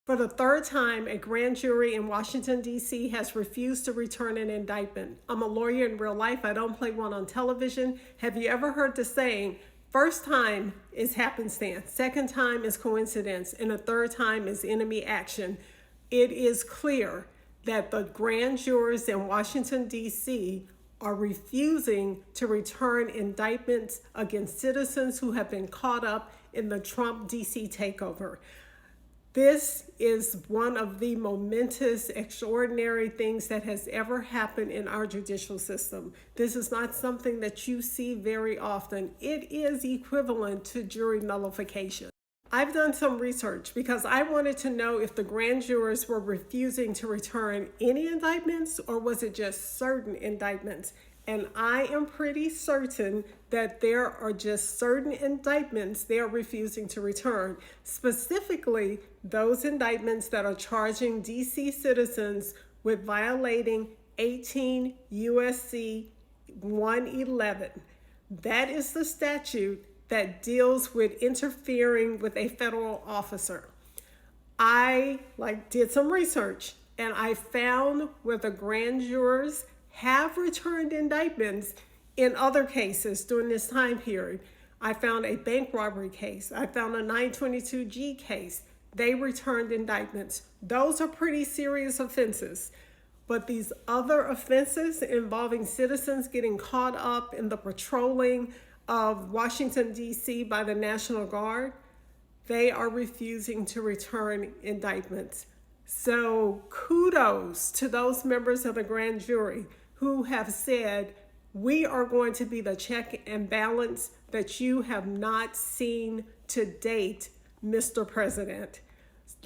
For the third time, a grand jury in Washington, D.C. has refused to return an indictment. I'm a lawyer in real life. I don't play one on television. Have you ever heard the saying, first time is happenstance, second time is coincidence, and the third time is enemy action? It is clear that the grand jurors in Washington, D.C. are refusing to return indictments against citizens who have been caught up in the Trump D.C. takeover. This is one of the momentous, extraordinary things that has ever happened in our judicial system. This is not something that you see very often. It is equivalent to jury nullification. I've done some research because I wanted to know if the grand jurors were refusing to return any indictments or was it just certain indictments. And I am pretty certain that there are just certain indictments they are refusing to return, specifically those indictments that are charging DC citizens with violating 18 U.S.C. 111. That is the statute that deals with interfering with a federal officer. I did some research and I found where the grand jurors have returned indictments in other cases during this time period. I found a bank robbery case. I found a 922G case. They returned indictments. Those are pretty serious offenses. But these other offenses involving citizens getting caught up in the patrolling of Washington, D.C. by the National Guard, they are refusing to return indictments. So kudos to those members of the grand jury who have said, we are going to be the check and balance that you have not seen to date, Mr. President.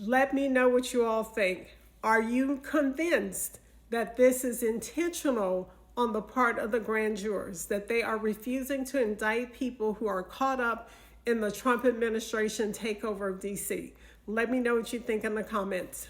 Let me know what you all think. Are you convinced that this is intentional on the part of the grand jurors, that they are refusing to indict people who are caught up in the Trump administration takeover of DC? Let me know what you think in the comments.